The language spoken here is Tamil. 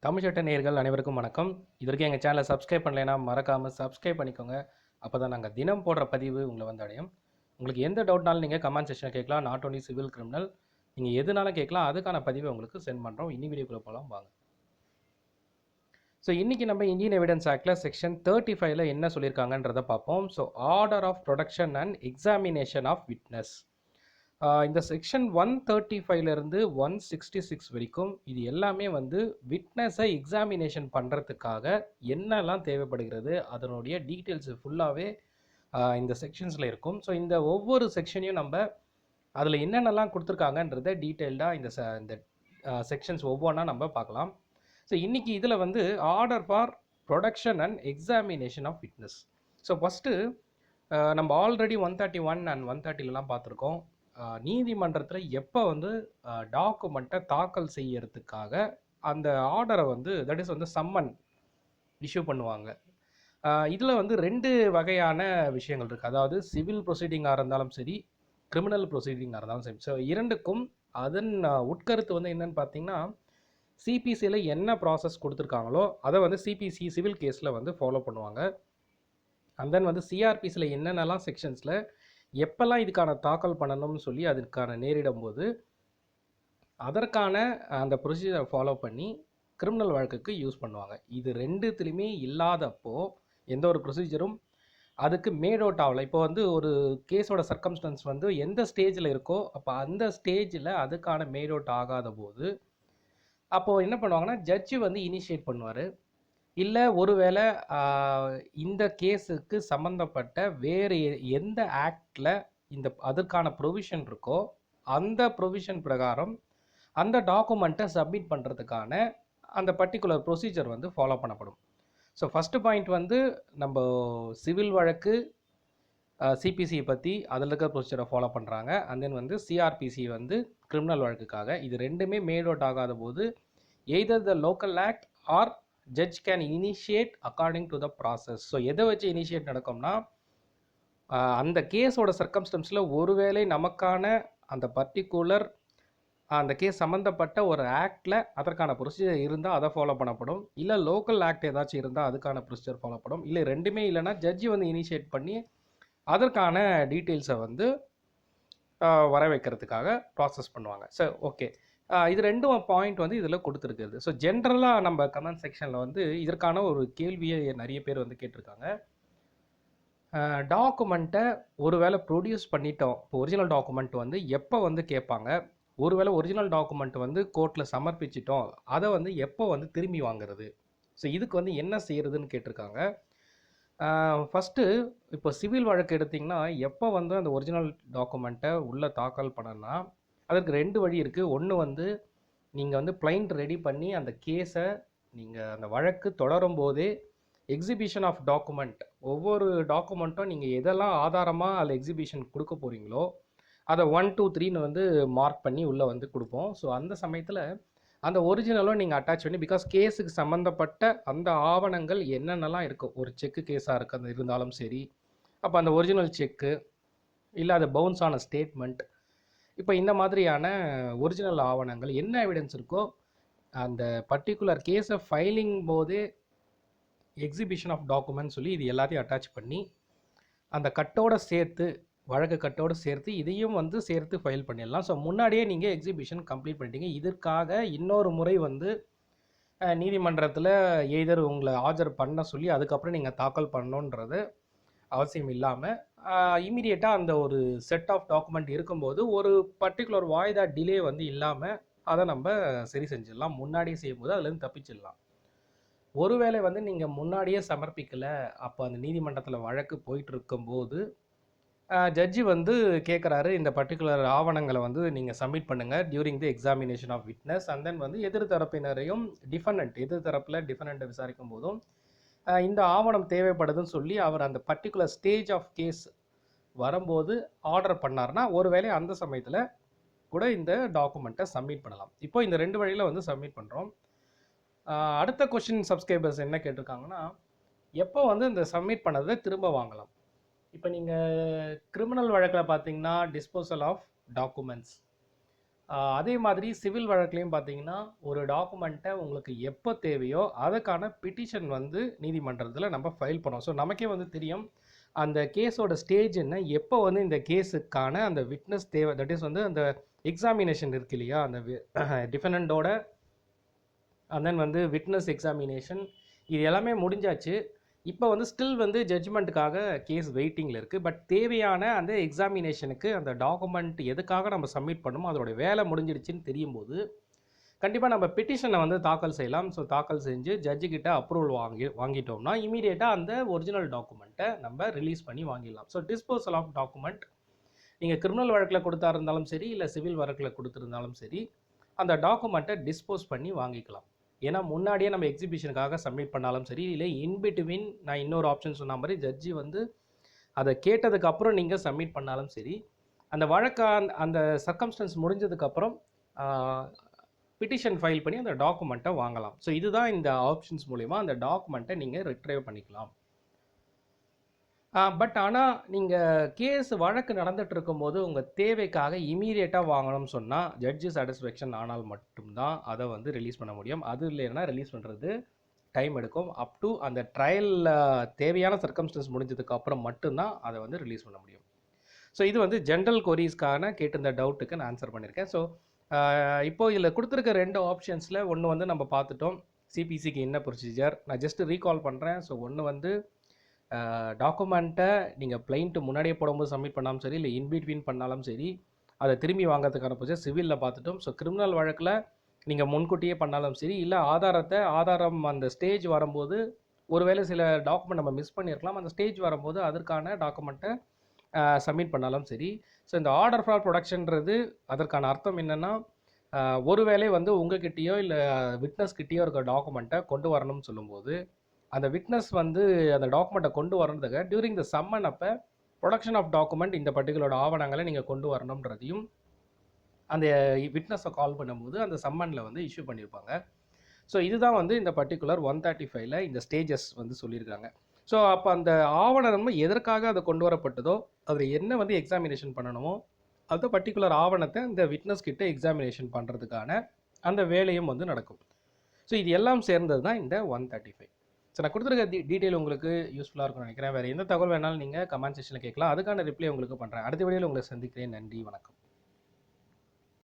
தமிழ் சட்ட நேயர்கள் அனைவருக்கும் வணக்கம். இது வரைக்கும் எங்கள் சேனலை சப்ஸ்கிரைப் பண்ணலைன்னா மறக்காமல் சப்ஸ்கிரைப் பண்ணிக்கோங்க. அப்போ தான் நாங்கள் தினம் போடுற பதிவு உங்களை வந்து அடையும். உங்களுக்கு எந்த டவுட்னாலும் நீங்கள் கமெண்ட் செக்ஷனில் கேட்கலாம். நாட் ஒன்லி சிவில் கிரிமினல், நீங்கள் எதுனாலும் கேட்கலாம். அதுக்கான பதிவை உங்களுக்கு சென்ட் பண்ணுறோம். இன்னி வீடியோக்குள்ளே போகலாம் வாங்க. ஸோ இன்றைக்கி நம்ம இந்தியன் எவிடன்ஸ் ஆக்டில் செக்ஷன் 35ல் என்ன சொல்லியிருக்காங்கன்றதை பார்ப்போம். So order of production and examination of witness. இந்த செக்ஷன் 135லேருந்து 166 வரைக்கும் இது எல்லாமே வந்து விட்னஸை எக்ஸாமினேஷன் பண்ணுறதுக்காக என்னெல்லாம் தேவைப்படுகிறது அதனுடைய டீட்டெயில்ஸ் ஃபுல்லாகவே இந்த செக்ஷன்ஸில் இருக்கும். ஸோ இந்த ஒவ்வொரு செக்ஷனையும் நம்ம அதில் என்னென்னலாம் கொடுத்துருக்காங்கன்றத டீட்டெயில்டாக இந்த செக்ஷன்ஸ் ஒவ்வொன்றா நம்ம பார்க்கலாம். ஸோ இன்றைக்கி இதில் வந்து order for production and examination of witness. So first நம்ம ஆல்ரெடி 131 அண்ட் 130லாம் பார்த்துருக்கோம். நீதிமன்றத்தில் எப்போ வந்து டாக்குமெண்ட்டை தாக்கல் செய்யறதுக்காக அந்த ஆர்டரை வந்து தட் இஸ் வந்து சம்மன் இஷ்யூ பண்ணுவாங்க. இதில் வந்து 2 வகையான விஷயங்கள் இருக்குது. அதாவது சிவில் ப்ரொசீடிங்காக இருந்தாலும் சரி, கிரிமினல் ப்ரொசீடிங்காக இருந்தாலும் சரி. ஸோ இரண்டுக்கும் அதன் உட்கருத்து வந்து என்னென்னு பார்த்தீங்கன்னா, சிபிசியில் என்ன ப்ராசஸ் கொடுத்துருக்காங்களோ அதை வந்து சிபிசி சிவில் கேஸில் வந்து ஃபாலோ பண்ணுவாங்க. அண்ட் தென் வந்து சிஆர்பிசியில் என்னென்னலாம் செக்ஷன்ஸில் எப்போல்லாம் இதுக்கான தாக்கல் பண்ணணும்னு சொல்லி அதுக்கான நேரிடும் போது அதற்கான அந்த ப்ரொசீஜரை ஃபாலோ பண்ணி கிரிமினல் வழக்குக்கு யூஸ் பண்ணுவாங்க. இது ரெண்டுத்துலேயுமே இல்லாதப்போ எந்த ஒரு ப்ரொசீஜரும் அதுக்கு மேட் அவுட் ஆகலை. இப்போ வந்து ஒரு கேஸோட சர்க்கம்ஸ்டன்ஸ் வந்து எந்த ஸ்டேஜில் இருக்கோ அப்போ அந்த ஸ்டேஜில் அதுக்கான மேட் அவுட் ஆகாத போது அப்போது என்ன பண்ணுவாங்கன்னா ஜட்ஜு வந்து இனிஷியேட் பண்ணுவார். இல்லை ஒருவேளை இந்த கேஸுக்கு சம்மந்தப்பட்ட வேறு எந்த ஆக்டில் அதுக்கான ப்ரொவிஷன் இருக்கோ அந்த ப்ரொவிஷன் பிரகாரம் அந்த டாக்குமெண்ட்டை சப்மிட் பண்ணுறதுக்கான அந்த பர்டிகுலர் ப்ரொசீஜர் வந்து ஃபாலோ பண்ணப்படும். ஸோ ஃபஸ்ட்டு பாயிண்ட் வந்து நம்ம சிவில் வழக்கு சிபிசியை பற்றி அதில் இருக்கிற ப்ரொசீஜரை ஃபாலோ பண்ணுறாங்க. அண்ட் தென் வந்து சிஆர்பிசி வந்து கிரிமினல் வழக்குக்காக. இது ரெண்டுமே மேட் அவுட் ஆகாத போது either the local act or judge can initiate according to the process. So எதை வச்சு இனிஷியேட் நடக்கும்னா அந்த கேஸோட சர்க்கம்ஸ்டன்ஸில் ஒருவேளை நமக்கான அந்த பர்டிகுலர் அந்த கேஸ் சம்மந்தப்பட்ட ஒரு ஆக்டில் அதற்கான ப்ரொசீஜர் இருந்தால் அதை ஃபாலோ பண்ணப்படும். இல்லை லோக்கல் ஆக்ட் ஏதாச்சும் இருந்தால் அதுக்கான ப்ரொசீஜர் ஃபாலோ பண்ணணும். இல்லை ரெண்டுமே இல்லைனா ஜட்ஜி வந்து இனிஷியேட் பண்ணி அதற்கான டீட்டெயில்ஸை வந்து வர வைக்கிறதுக்காக ப்ராசஸ் பண்ணுவாங்க. ஸோ ஓகே, இது ரெண்டும் பாயிண்ட் வந்து இதில் கொடுத்துருக்குது. ஸோ ஜென்ரலாக நம்ம கமெண்ட் செக்ஷனில் வந்து இதற்கான ஒரு கேள்வியை நிறைய பேர் வந்து கேட்டிருக்காங்க. டாக்குமெண்ட்டை ஒருவேளை ப்ரொடியூஸ் பண்ணிட்டோம், இப்போ ஒரிஜினல் டாக்குமெண்ட் வந்து எப்போ வந்து கேட்பாங்க, ஒருவேளை ஒரிஜினல் டாக்குமெண்ட் வந்து கோர்ட்டில் சமர்ப்பிச்சிட்டோம் அதை வந்து எப்போ வந்து திரும்பி வாங்குறது, ஸோ இதுக்கு வந்து என்ன செய்கிறதுன்னு கேட்டிருக்காங்க. ஃபஸ்ட்டு இப்போ சிவில் வழக்கு எடுத்திங்கன்னா எப்போ வந்து அந்த ஒரிஜினல் டாக்குமெண்ட்டை உள்ளே தாக்கல் பண்ணணும்னா அதற்கு 2 வழி இருக்குது. ஒன்று வந்து நீங்கள் வந்து பிளைண்ட் ரெடி பண்ணி அந்த கேஸை நீங்கள் அந்த வழக்கு தொடரும் போதே எக்ஸிபிஷன் ஆஃப் டாக்குமெண்ட், ஒவ்வொரு டாக்குமெண்ட்டும் நீங்கள் எதெல்லாம் ஆதாரமாக அதில் எக்ஸிபிஷன் கொடுக்க போகிறீங்களோ அதை 1, 2, 3ன்னு வந்து மார்க் பண்ணி உள்ளே வந்து கொடுப்போம். ஸோ அந்த சமயத்தில் அந்த ஒரிஜினலும் நீங்கள் அட்டாச் பண்ணி, பிகாஸ் கேஸுக்கு சம்மந்தப்பட்ட அந்த ஆவணங்கள் என்னென்னலாம் இருக்கும், ஒரு செக்கு கேஸாக இருக்குது அது இருந்தாலும் சரி, அப்போ அந்த ஒரிஜினல் செக்கு இல்லை அது பவுன்ஸ் ஆன ஸ்டேட்மெண்ட், இப்போ இந்த மாதிரியான ஒரிஜினல் ஆவணங்கள் என்ன எவிடன்ஸ் இருக்கோ அந்த பர்டிகுலர் கேஸை ஃபைலிங் போதே எக்ஸிபிஷன் ஆஃப் டாக்குமெண்ட் சொல்லி இது எல்லாத்தையும் அட்டாச் பண்ணி அந்த கட்டோடு சேர்த்து, வழக்கு கட்டோடு சேர்த்து இதையும் வந்து சேர்த்து ஃபைல் பண்ணிடலாம். ஸோ முன்னாடியே நீங்கள் எக்ஸிபிஷன் கம்ப்ளீட் பண்ணிட்டீங்க. இதற்காக இன்னொரு முறை வந்து நீதிமன்றத்தில் எய்தர் உங்களை ஆஜர் பண்ண சொல்லி அதுக்கப்புறம் நீங்கள் தாக்கல் பண்ணணுன்றது அவசியம் இல்லாமல் இமீடியட்டாக அந்த ஒரு செட் ஆஃப் டாக்குமெண்ட் இருக்கும்போது ஒரு பர்டிகுலர் வாய்தா டிலே வந்து இல்லாமல் அதை நம்ம சரி செஞ்சிடலாம். முன்னாடியே செய்யும்போது அதுலேருந்து தப்பிச்சிடலாம். ஒருவேளை வந்து நீங்கள் முன்னாடியே சமர்ப்பிக்கலை, அப்போ அந்த நீதிமன்றத்தில் வழக்கு போயிட்டு இருக்கும்போது ஜட்ஜி வந்து கேட்குறாரு, இந்த பர்டிகுலர் ஆவணங்களை வந்து நீங்கள் சப்மிட் பண்ணுங்கள் during the examination of witness. And then வந்து எதிர்த்தரப்பினரையும் எதிர்த்தரப்பில் டிஃபெண்டண்ட்டை விசாரிக்கும் போதும் இந்த ஆவணம் தேவைப்படுதுன்னு சொல்லி அவர் அந்த பர்டிகுலர் ஸ்டேஜ் ஆஃப் கேஸ் வரும்போது ஆர்டர் பண்ணார்னா ஒருவேளை அந்த சமயத்தில் கூட இந்த டாக்குமெண்ட்டை சப்மிட் பண்ணலாம். இப்போ இந்த 2 வழியில் வந்து சப்மிட் பண்ணுறோம். அடுத்த கொஸ்டின் சப்ஸ்கிரைபர்ஸ் என்ன கேட்டிருக்காங்கன்னா, எப்போ வந்து இந்த சப்மிட் பண்ணதை திரும்ப வாங்கலாம். இப்போ நீங்கள் கிரிமினல் வழக்கில் பார்த்தீங்கன்னா டிஸ்போசல் ஆஃப் டாக்குமெண்ட்ஸ், அதே மாதிரி சிவில் வழக்குலையும் பார்த்தீங்கன்னா, ஒரு டாக்குமெண்ட்டை உங்களுக்கு எப்போ தேவையோ, அதுக்கான பெட்டிஷன் வந்து நீதிமன்றத்தில் நம்ம ஃபைல் பண்ணோம். ஸோ நமக்கே வந்து தெரியும், அந்த கேஸோட ஸ்டேஜ் என்ன, எப்போ வந்து இந்த கேஸுக்கான அந்த விட்னஸ் தேவை, தட் இஸ் வந்து அந்த எக்ஸாமினேஷன் இருக்கு இல்லையா, அந்த டிஃபெண்டோட அண்ட் தென் வந்து விட்னஸ் எக்ஸாமினேஷன் இது எல்லாமே முடிஞ்சாச்சு. இப்போ வந்து ஸ்டில் வந்து ஜட்ஜ்மெண்ட்டுக்காக கேஸ் வெயிட்டிங்கில் இருக்குது. பட் தேவையான அந்த எக்ஸாமினேஷனுக்கு அந்த டாக்குமெண்ட் எதுக்காக நம்ம சப்மிட் பண்ணணுமோ அதோட வேலை முடிஞ்சிடுச்சுன்னு தெரியும் போது கண்டிப்பாக நம்ம பெட்டிஷனை வந்து தாக்கல் செய்யலாம். ஸோ தாக்கல் செஞ்சு ஜட்ஜுக்கிட்ட அப்ரூவல் வாங்கிட்டோம்னா இமீடியட்டாக அந்த ஒரிஜினல் டாக்குமெண்ட்டை நம்ம ரிலீஸ் பண்ணி வாங்கிடலாம். ஸோ டிஸ்போசல் ஆஃப் டாக்குமெண்ட் நீங்கள் கிரிமினல் வழக்கில் கொடுத்தா இருந்தாலும் சரி, இல்லை சிவில் வழக்கில் கொடுத்துருந்தாலும் சரி, அந்த டாக்குமெண்ட்டை டிஸ்போஸ் பண்ணி வாங்கிக்கலாம். ஏன்னா முன்னாடியே நம்ம எக்ஸிபிஷனுக்காக சப்மிட் பண்ணாலும் சரி, இல்லை இன்பிட்வீன் நான் இன்னொரு ஆப்ஷன் சொன்ன மாதிரி ஜட்ஜி வந்து அதை கேட்டதுக்கப்புறம் நீங்கள் சப்மிட் பண்ணாலும் சரி, அந்த வழக்கை அந்த சர்க்கம்ஸ்டன்ஸ் முடிஞ்சதுக்கப்புறம் பிட்டிஷன் ஃபைல் பண்ணி அந்த டாக்குமெண்ட்டை வாங்கலாம். ஸோ இதுதான் இந்த ஆப்ஷன்ஸ் மூலிமா அந்த டாக்குமெண்ட்டை நீங்கள் ரிட்ரைவ் பண்ணிக்கலாம். பட் ஆனால் நீங்கள் கேஸ் வழக்கு நடந்துட்டு இருக்கும்போது உங்கள் தேவைக்காக இமீடியட்டாக வாங்கணும்னு சொன்னால் ஜட்ஜி சாட்டிஸ்ஃபேக்ஷன் ஆனால் மட்டும்தான் அதை வந்து ரிலீஸ் பண்ண முடியும். அது இல்லைன்னா ரிலீஸ் பண்ணுறது டைம் எடுக்கும். அப் டு அந்த ட்ரையலில் தேவையான சர்க்கம்ஸ்டன்ஸ் முடிஞ்சதுக்கு அப்புறம் மட்டும்தான் அதை வந்து ரிலீஸ் பண்ண முடியும். ஸோ இது வந்து ஜென்ரல் கொரீஸ்க்கான கேட்டிருந்த டவுட்டுக்கு நான் ஆன்சர் பண்ணியிருக்கேன். ஸோ இப்போது இதில் கொடுத்துருக்க 2 ஆப்ஷன்ஸில் ஒன்று வந்து நம்ம பார்த்துட்டோம், சிபிசிக்கு என்ன ப்ரொசீஜர். நான் ஜஸ்ட்டு ரீகால் பண்ணுறேன். ஸோ ஒன்று வந்து டாக்குமெண்ட்டை நீங்கள் பிளைண்ட்டு முன்னாடியே போடும்போது சப்மிட் பண்ணாலும் சரி, இல்லை இன்பிட்வீன் பண்ணாலும் சரி, அதை திரும்பி வாங்கிறதுக்கான ப்ரொசீஜர் சிவிலில் பார்த்துட்டோம். ஸோ கிரிமினல் வழக்கில் நீங்கள் முன்கூட்டியே பண்ணாலும் சரி, இல்லை ஆதாரம் அந்த ஸ்டேஜ் வரும்போது ஒருவேளை சில டாக்குமெண்ட் நம்ம மிஸ் பண்ணியிருக்கலாம், அந்த ஸ்டேஜ் வரும்போது அதற்கான டாக்குமெண்ட்டை சப்மிட் பண்ணாலும் சரி. ஸோ இந்த ஆர்டர் ஃபார் ப்ரொடக்ஷன்றது அதற்கான அர்த்தம் என்னென்னா, ஒருவேளை வந்து உங்ககிட்டயோ இல்லை விட்னஸ்கிட்டயோ இருக்க டாக்குமெண்ட்டை கொண்டு வரணும்னு சொல்லும்போது அந்த விட்னஸ் வந்து அந்த டாக்குமெண்ட்டை கொண்டு வரணுதுக்கு டியூரிங் த சம்மன் அப்போ ப்ரொடக்ஷன் ஆஃப் டாக்குமெண்ட் இந்த பர்டிகுலர் ஆவணங்களை நீங்கள் கொண்டு வரணுன்றதையும் அந்த விட்னஸை கால் பண்ணும்போது அந்த சம்மனில் வந்து இஷ்யூ பண்ணியிருப்பாங்க. ஸோ இதுதான் வந்து இந்த பர்டிகுலர் 135ல் இந்த ஸ்டேஜஸ் வந்து சொல்லியிருக்காங்க. ஸோ அப்போ அந்த ஆவணம் எதற்காக அதை கொண்டு வரப்பட்டதோ அதில் என்ன வந்து எக்ஸாமினேஷன் பண்ணணுமோ அந்த பர்டிகுலர் ஆவணத்தை அந்த விட்னஸ் கிட்ட எக்ஸாமினேஷன் பண்ணுறதுக்கான அந்த வேலையும் வந்து நடக்கும். ஸோ இது எல்லாம் சேர்ந்தது தான் இந்த 135. ஸோ நான் கொடுத்துருக்க டீட்டெயில் உங்களுக்கு யூஸ்ஃபுல்லாக இருக்கும்னு நினைக்கிறேன். வேறு எந்த தகவல் வேணாலும் நீங்கள் கமெண்ட் செக்ஷனில் கேட்கலாம். அதுக்கான ரிப்ளை உங்களுக்கு பண்ணுறேன். அடுத்த வீடியோவில் உங்களை சந்திக்கிறேன். நன்றி, வணக்கம்.